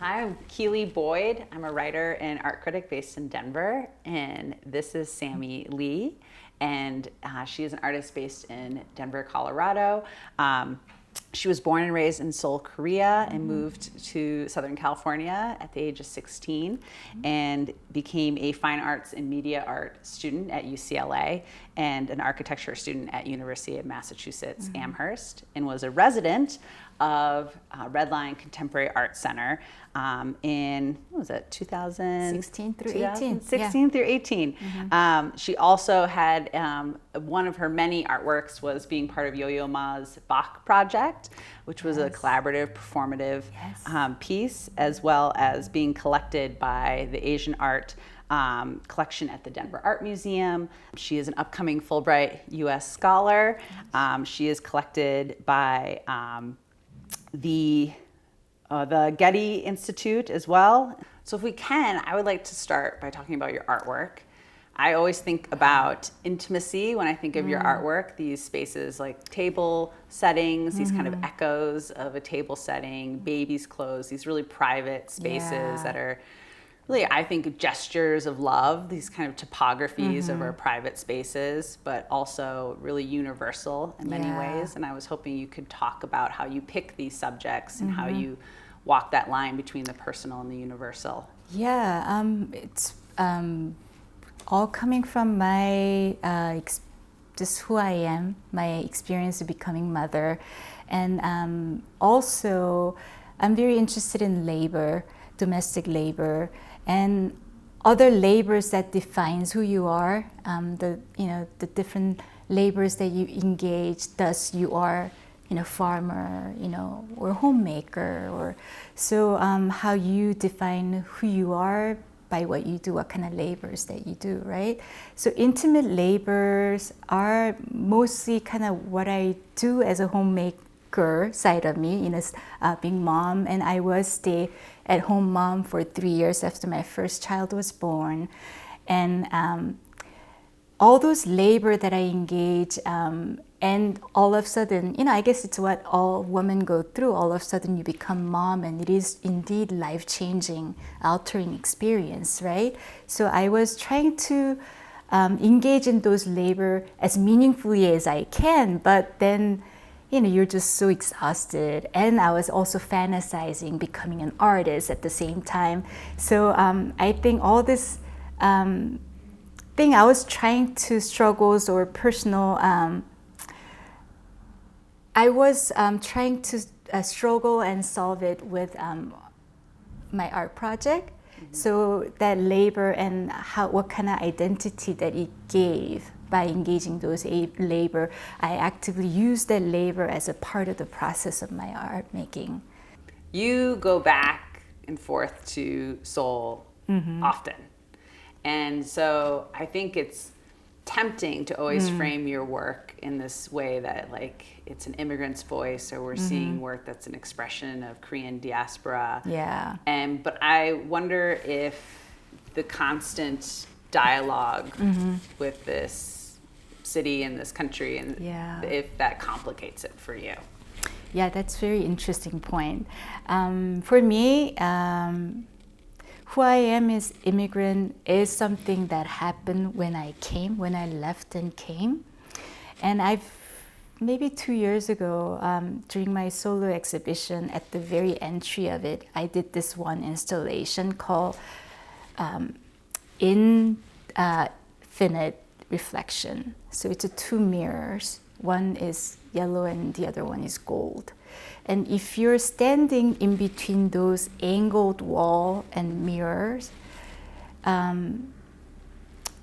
I'm Kealey Boyd. I'm a writer and art critic based in Denver, and this is Sammy Lee, and she is an artist based in Denver, Colorado. She was born and raised in Seoul, Korea, and moved to Southern California at the age of 16, and became a fine arts and media art student at UCLA and an architecture student at University of Massachusetts Amherst, and was a resident of RedLine Contemporary Art Center in, what was it, 16 through 18. 16 through 18. She also had, one of her many artworks was being part of Yo-Yo Ma's Bach project, which was a collaborative, performative piece, as well as being collected by the Asian art collection at the Denver Art Museum. She is an upcoming Fulbright U.S. scholar. She is collected by the Getty Institute as well. So if we can, I would like to start by talking about your artwork. I always think about intimacy when I think of your artwork, these spaces like table settings, these kind of echoes of a table setting, baby's clothes, these really private spaces that are really, I think, gestures of love, these kind of topographies of our private spaces, but also really universal in many ways. And I was hoping you could talk about how you pick these subjects and how you walk that line between the personal and the universal. Yeah, it's all coming from my, just who I am, my experience of becoming mother. And also, I'm very interested in labor, domestic labor, and other labors that defines who you are, the different labors that you engage, thus you are, farmer, or homemaker, or so how you define who you are by what you do, what kind of labors that you do, right? So intimate labors are mostly kind of what I do as a homemaker side of me, being mom, and I was stay-at-home mom for 3 years after my first child was born, and all those labor that I engage, and all of a sudden, I guess it's what all women go through. All of a sudden, you become mom, and it is indeed life-changing, altering experience, right? So I was trying to engage in those labor as meaningfully as I can, but then you're just so exhausted. And I was also fantasizing becoming an artist at the same time. So I think all this thing I was trying to struggles or personal, I was trying to struggle and solve it with my art project. So that labor and what kind of identity that it gave by engaging those labor, I actively use that labor as a part of the process of my art making. You go back and forth to Seoul often. And so I think it's tempting to always frame your work in this way that it's an immigrant's voice, or we're seeing work that's an expression of Korean diaspora. Yeah. But I wonder if the constant dialogue with this city and this country, and if that complicates it for you. Yeah, that's a very interesting point. For me, who I am as immigrant is something that happened when I left and came. And maybe 2 years ago, during my solo exhibition, at the very entry of it, I did this one installation called Infinite Reflection. So it's 2 mirrors. One is yellow and the other one is gold. And if you're standing in between those angled wall and mirrors,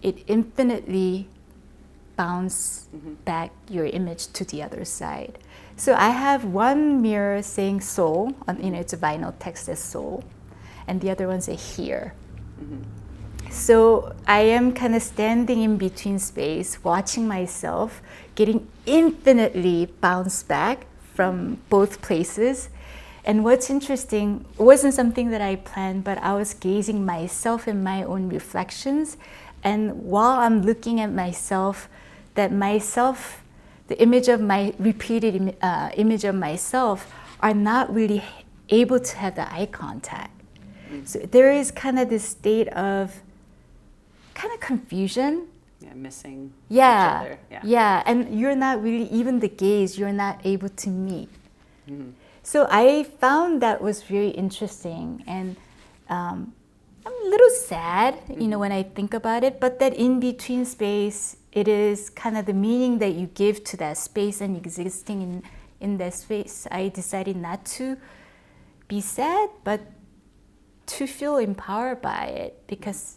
it infinitely bounces back your image to the other side. So I have one mirror saying soul, it's a vinyl text as soul, and the other one says here. So I am kind of standing in between space, watching myself, getting infinitely bounced back from both places. And what's interesting, it wasn't something that I planned, but I was gazing myself in my own reflections. And while I'm looking at myself, the image of my repeated image of myself are not really able to have the eye contact. So there is kind of this state of kind of confusion. Yeah, missing Yeah, each other. yeah, and you're not really, even the gaze, you're not able to meet. So I found that was very interesting, and I'm a little sad, you know, when I think about it, but that in-between space, it is kind of the meaning that you give to that space and existing in that space. I decided not to be sad, but to feel empowered by it, because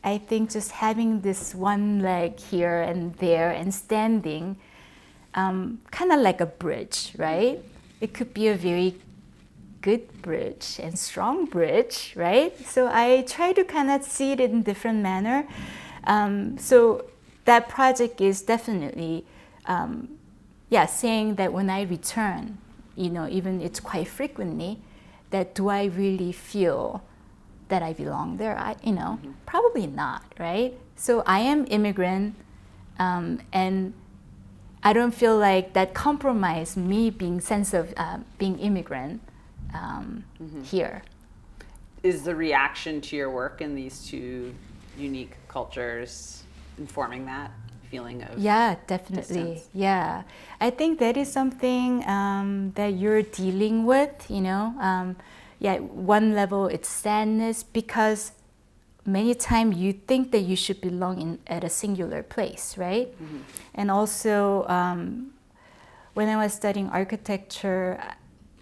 I think just having this one leg here and there and standing, kind of like a bridge, right? It could be a very good bridge and strong bridge, right? So I try to kind of see it in different manner. So that project is definitely, saying that when I return, you know, even it's quite frequently, that do I really feel that I belong there? Probably not, right? So I am immigrant, and I don't feel like that compromise me being sense of being immigrant here. Is the reaction to your work in these two unique cultures informing that feeling of definitely distance? Yeah, I think that is something that you're dealing with, you know. One level it's sadness, because many times you think that you should belong at a singular place, right? And also when I was studying architecture,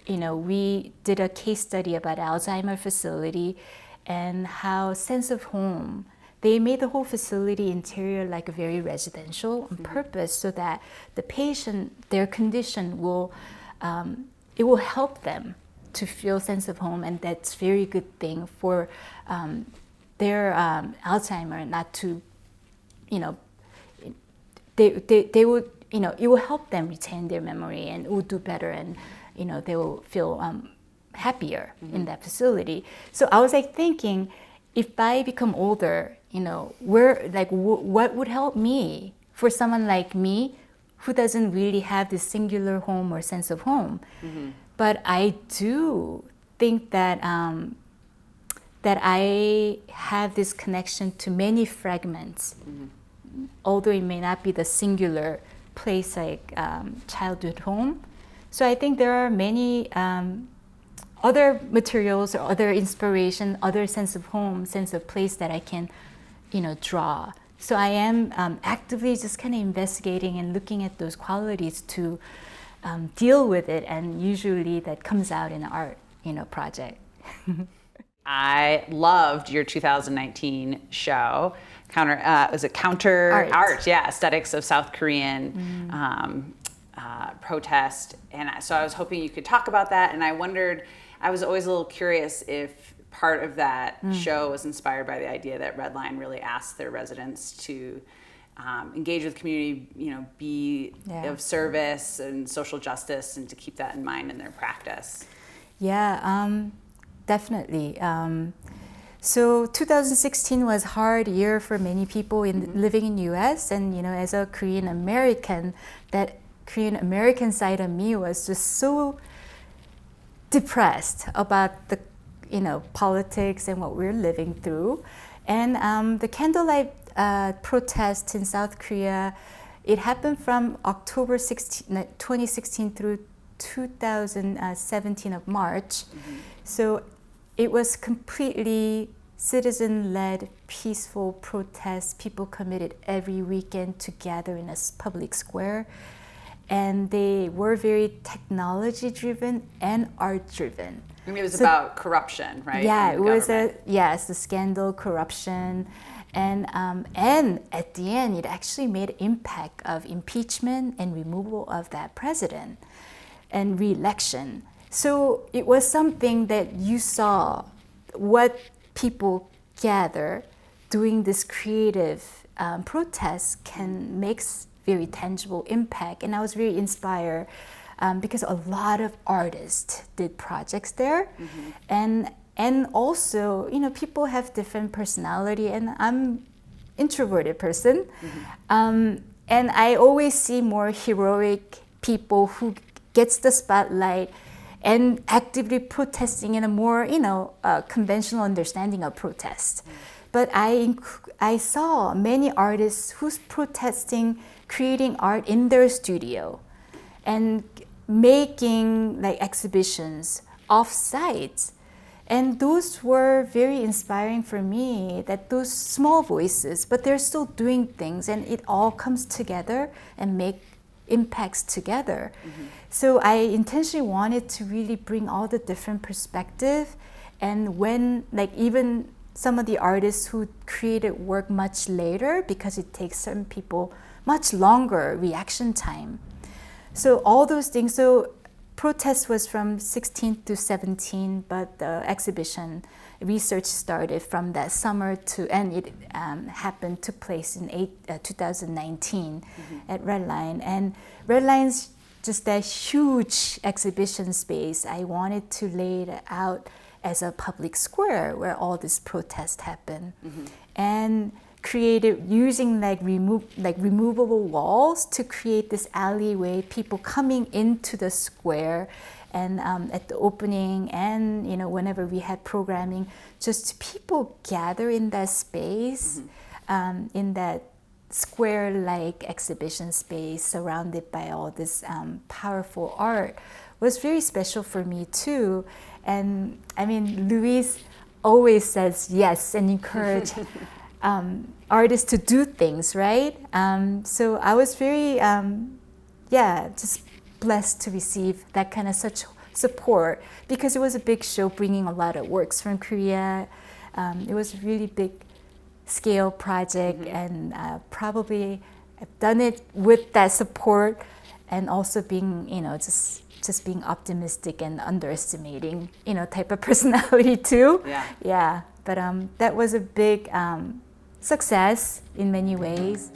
you know, we did a case study about Alzheimer facility and how sense of home, they made the whole facility interior like a very residential on purpose, so that the patient, their condition will, it will help them to feel sense of home, and that's very good thing for their Alzheimer not to, you know, they would, you know, it will help them retain their memory, and it will do better, and you know, they will feel happier in that facility. So I was like thinking, if I become older, you know, what would help me for someone like me who doesn't really have this singular home or sense of home? But I do think that that I have this connection to many fragments, although it may not be the singular place like childhood home. So I think there are many other materials or other inspiration, other sense of home, sense of place that I can, you know, draw. So I am actively just kind of investigating and looking at those qualities to deal with it, and usually that comes out in an art, you know, project. I loved your 2019 show, Counter Art? Yeah, Aesthetics of South Korean protest. And so I was hoping you could talk about that. And I wondered, I was always a little curious if part of that show was inspired by the idea that RedLine really asked their residents to engage with community, you know, be of service and social justice, and to keep that in mind in their practice. Definitely. So 2016 was a hard year for many people living in US, and you know, as a Korean American, that Korean American side of me was just so depressed about the, you know, politics and what we're living through. And the candlelight protest in South Korea, it happened from October 2016 through 2017 of March. So it was completely citizen-led, peaceful protest. People committed every weekend to gather in a public square. And they were very technology-driven and art-driven. I mean, it was about corruption, right? Yeah, it was the scandal, corruption. And at the end, it actually made impact of impeachment and removal of that president and re-election. So it was something that you saw what people gather doing this creative protest can make very tangible impact. And I was very inspired because a lot of artists did projects there. And also, you know, people have different personality, and I'm introverted person. And I always see more heroic people who gets the spotlight and actively protesting in a more, conventional understanding of protest. But I saw many artists who's protesting, creating art in their studio and making like exhibitions off-site. And those were very inspiring for me, that those small voices, but they're still doing things and it all comes together and make impacts together. So I intentionally wanted to really bring all the different perspective. And when like even some of the artists who created work much later, because it takes certain people much longer reaction time. So all those things, so protest was from 16 to 17, but the exhibition research started from that summer and it took place in 2019 at RedLine. And RedLine's just that huge exhibition space. I wanted to lay it out as a public square where all this protest happened, and created using removable walls to create this alleyway, people coming into the square, and at the opening and whenever we had programming, just people gather in that space, in that square-like exhibition space surrounded by all this powerful art was very special for me too. And I mean, Louise always says yes and encourage artists to do things, right? So I was very, just blessed to receive that kind of such support, because it was a big show bringing a lot of works from Korea. It was a really big scale project, and probably I've done it with that support, and also being, just being optimistic and underestimating, type of personality too. Yeah. But that was a big success in many ways.